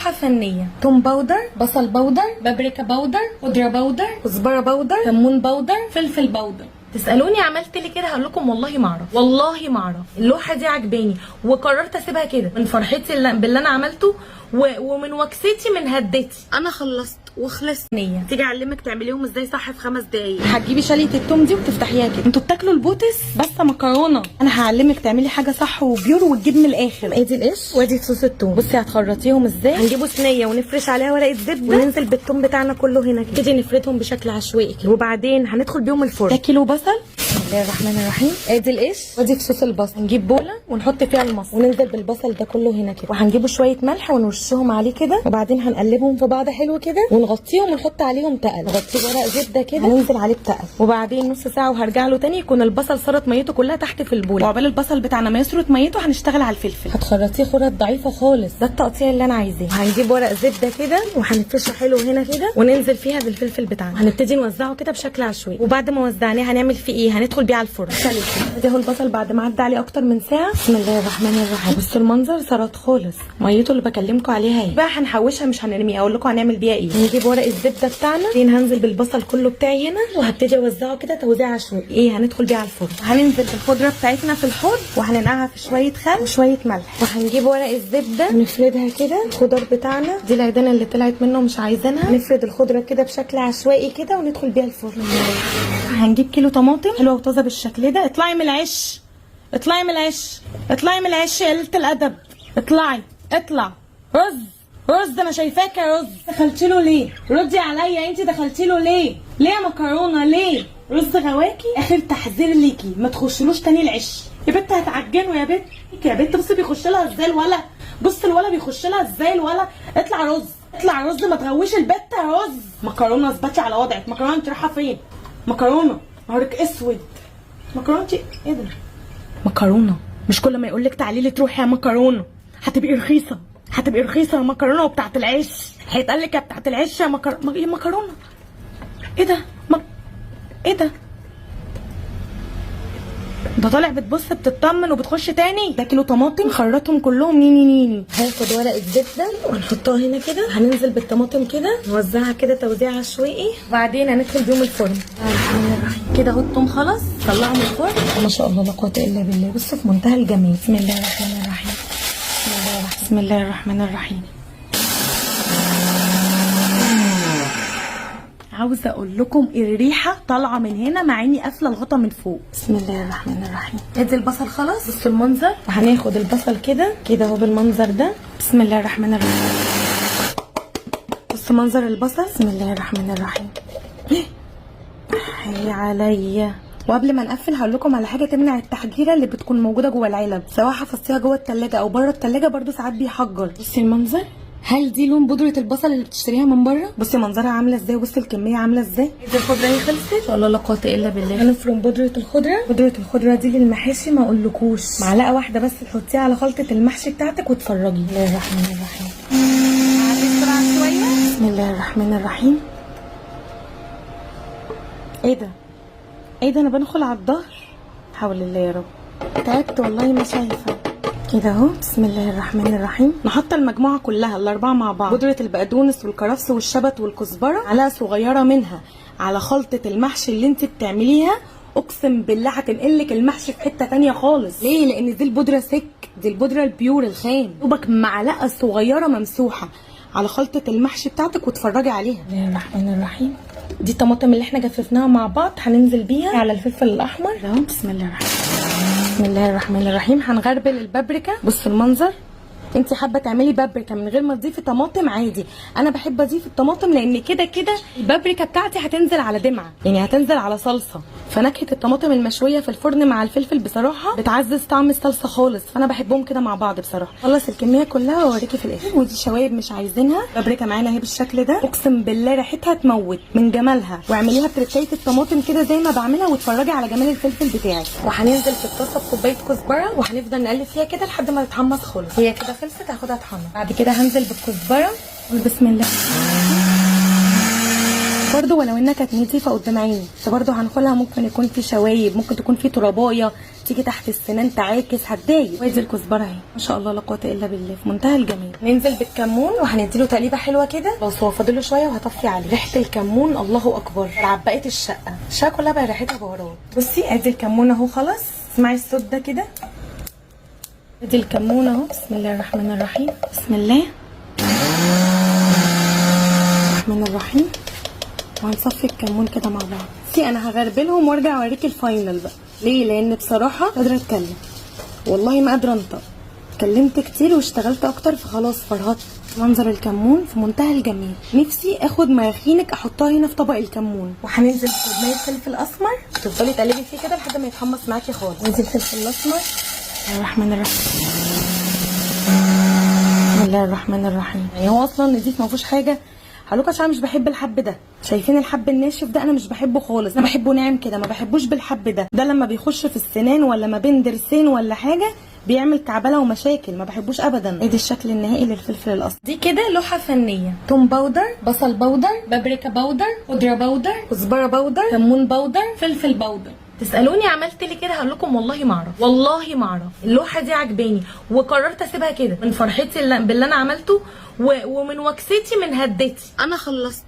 تحفه فنيه. توم باودر، بصل باودر، بابريكا باودر، خضره باودر، كزبره باودر، كمون باودر، فلفل باودر. تسالوني عملت ليه كده؟ هقول لكم والله ما اعرف، والله ما اعرف. اللوحه دي عجباني وقررت اسيبها كده من فرحتي باللي انا عملته ومن وكستي من هدتي. انا خلصت وخلصت. نيه تيجي اعلمك تعمليهم ازاي صح في 5 دقايق. هتجيبي شاليه التوم دي وتفتحيها كده. انتوا بتاكلوا البوتس بس مكرونه، انا هعلمك تعملي حاجه صح وبيور وتجيب من الاخر. ادي القش وادي صوص التوم. بصي هتخرطيهم ازاي. هنجيبوا صينيه ونفرش عليها ورقه زبده وننزل بالتوم بتاعنا كله هنا كده. تيجي نفردهم بشكل عشوائي كده وبعدين هندخل بيهم الفرن. ده كيلو بصل. بسم الله الرحمن الرحيم. ادي القش وادي صوص البصل. هنجيب بوله ونحط فيها المصل وننزل بالبصل ده كله هنا كده، وهنجيبوا شويه ملح ونرشهم عليه كده، وبعدين هنقلبهم في بعض حلو كده ونغطيهم ونحط عليهم تقل. نغطيه ورق زبده كده هننزل عليه بتقل، وبعدين نص ساعه وهرجع له تاني يكون البصل صارت ميته كلها تحت في البوله. وعقبال البصل بتاعنا ما يسرط ميته هنشتغل على الفلفل. هتخرطيه خرط ضعيفه خالص، ده التقطيع اللي انا عايزاه. هنجيب ورق زبده كده وهنفرشه حلو هنا كده وننزل فيها بالفلفل بتاعنا. هنبتدي نوزعه كده بشكل عشوائي، وبعد ما وزعناه هنعمل فيه ايه؟ هندخل بيه على الفرن. ادي اهو البصل بعد ما عدى عليه اكتر من ساعه. بسم الله الرحمن الرحيم. بصوا المنظر سرط خالص، ميته اللي بكلمكم عليها اهي. بقى هنحوشها مش هنرميها، اقول لكم هنعمل بيها ايه. هنجيب ورق الزبده بتاعنا، هننزل بالبصل كله بتاعي هنا وهبتدي اوزعه كده توزيع عشوائي. ايه هندخل بيه على الفرن. هننزل بالخضره بتاعتنا في الحوض وهننقعها في شويه خل وشويه ملح، وهنجيب ورق الزبده نفردها كده. الخضار بتاعنا دي العيدانه اللي طلعت منه مش عايزينها، نفرد الخضره كده بشكل عشوائي كده وندخل بيها الفرن. هنجيب كيلو طماطم حلوه وطازه بالشكل ده. اطلعي من العش، اطلعي من العش، اطلعي من العش يا قلة الادب. اطلعي، اطلع. رز انا شايفاك يا رز. دخلتي له ليه؟ ردي عليا، انت دخلتي له ليه؟ ليه يا مكرونه ليه؟ رز غواكي. اخر تحذير ليكي ما تخشلوش تاني العش يا بنت، هتعجنوا يا بنت. يا بنت بصي بيخش لها ازاي الولا، بص الولا بيخش لها ازاي الولا. اطلع رز، اطلع رز، ما تغويش البت يا رز. مكرونه اثبتي على وضعك. مكرونه انت رايحه فين؟ مكرونه نهارك اسود. مكرونه انت ايه ده؟ مكرونه مش كل ما يقول لك تعالي لي تروحي يا مكرونه. هتبقي رخيصه، هتبقي رخيصه يا مكرونه وبتاعت العيش. هيتقال لك يا بتاعت العيش يا مكرونه. ايه ده؟ ايه ده؟ ده طالع بتبص بتطمن وبتخش تاني. ده كيلو طماطم خرطهم كلهم نيني. هاخد ورقه زبده ونحطها هنا كده. هننزل بالطماطم كده نوزعها كده توزيع عشوائي، وبعدين هندخل بيهم الفرن كده. اهو الطوم خلص، طلعوا من الفرن. ما شاء الله لا قوه الا بالله. بصوا في منتهى الجمال. بسم الله الرحمن الرحيم. بسم الله الرحمن الرحيم. عاوزه اقول لكم الريحه طالعه من هنا مع اني قافله الغطا من فوق. بسم الله الرحمن الرحيم. ادي البصل خلص. بصوا المنظر. وهناخد البصل كده كده اهو بالمنظر ده. بسم الله الرحمن الرحيم. بصوا منظر البصل. بسم الله الرحمن الرحيم. حي عليا. وقبل ما نقفل هقول لكم على حاجه تمنع التحجيره اللي بتكون موجوده جوه العلب، سواء حفظتيها جوه التلاجة او بره التلاجة برده ساعات بيحجر. بصي المنظر. هل دي لون بودره البصل اللي بتشتريها من بره؟ بصي منظرها عامله ازاي، بصي الكميه عامله ازاي. دي الخضره هي خلصت. ان شاء الله لا قوه الا بالله. هنفرم بودره الخضره. بودره الخضره دي للمحاشي ما اقولكوش، معلقه واحده بس تحطيها على خلطه المحشي بتاعتك وتفرجي. بسم الله الرحمن الرحيم. بسرعه شويه. بسم الله الرحمن الرحيم. ايه ده؟ ايه ده؟ انا بدخل على الظهر. حول الله يا رب. تعبت والله ما شايفه كده اهو. بسم الله الرحمن الرحيم. نحط المجموعه كلها الاربعه مع بعض. بودره البقدونس والكرفس والشبت والكزبره معلقه صغيره منها على خلطه المحشي اللي انت بتعمليها. اقسم بالله هتنقلك المحشي في حته تانية خالص. ليه؟ لان دي البودره سك، دي البودره البيور الخام. دوبك معلقه صغيره ممسوحه على خلطه المحشي بتاعتك وتفرجي عليها. بسم الله الرحمن الرحيم. دي الطماطم اللي احنا جففناها مع بعض هننزل بيها على الفلفل الاحمر اهو. بسم الله الرحمن الرحيم. بسم الله الرحمن الرحيم. هنغربل البابريكا. بصوا المنظر. انت حابه تعملي بابريكا من غير ما تضيفي طماطم عادي، انا بحب اضيف الطماطم لان كده كده البابريكا بتاعتي هتنزل على دمعه، يعني هتنزل على صلصه، فنكهه الطماطم المشويه في الفرن مع الفلفل بصراحه بتعزز طعم الصلصه خالص، فانا بحبهم كده مع بعض بصراحه. خلص الكميه كلها واوريكي في الاخر. ودي شوايب مش عايزينها. بابريكا معانا اهي بالشكل ده، اقسم بالله ريحتها تموت من جمالها. واعمليها بتركايه الطماطم كده زي ما بعملها واتفرجي على جمال الفلفل بتاعك. وهننزل في الطاسه بكوبايه كزبره وهنفضل نقلب فيها كده لحد ما تتحمص خالص. هي كده خلصت، هاخدها تحمر. بعد كده هنزل بالكزبره بسم الله برضو، ولو انها كانت نضيفه قدام عيني، بس برضو هناكلها. ممكن يكون في شوايب، ممكن تكون في ترابايه، تيجي تحت السنان تعاكس هتضايق. وادي الكزبره اهي ما شاء الله لا قوه الا بالله في منتهى الجمال. ننزل بالكمون وهنديله تقليبه حلوه كده. بص هو فاضل له شويه وهطفي عليه. ريحه الكمون الله اكبر، عبقت الشقه كلها بقى ريحتها بهارات. بصي ادي الكمون اهو خلاص. اسمعي الصوت ده كده. ادي الكمون اهو. بسم الله الرحمن الرحيم. بسم الله الرحمن الرحيم. وهنصفي الكمون كده مع بعض. انا هغربلهم وارجع اوريك الفاينل بقى. ليه؟ لان بصراحه مش قادره اتكلم، والله ما قادره انطق. اتكلمت كتير واشتغلت اكتر فخلاص فرهطت. منظر الكمون في منتهى الجمال. نفسي اخد مراخينك احطها هنا في طبق الكمون. وهننزل بكوبايه فلفل اسمر تفضلي تقلبي فيه كده لحد ما يتحمص معاكي خالص. وادي الفلفل الاسمر. بسم الله الرحمن الرحيم. بسم الله الرحمن الرحيم. يعني هو اصلا نضيف ما فيهوش حاجه. هقولكوا عشان مش بحب الحب ده. شايفين الحب الناشف ده؟ انا مش بحبه خالص. انا بحبه ناعم كده، ما بحبوش بالحب ده لما بيخش في السنان ولا ما بين ضرسين ولا حاجه بيعمل كعبله ومشاكل، ما بحبوش ابدا. ادي الشكل النهائي للفلفل الاصفر. دي كده لوحه فنيه. توم باودر، بصل باودر، بابريكا باودر، خضره باودر، كزبره باودر، كمون باودر، فلفل باودر. تسالوني عملت لي كده هقول لكم والله ما اعرف، والله ما اعرف. اللوحه دي عجباني وقررت اسيبها كده من فرحتي باللي انا عملته ومن وكستي من هدتي. انا خلصت.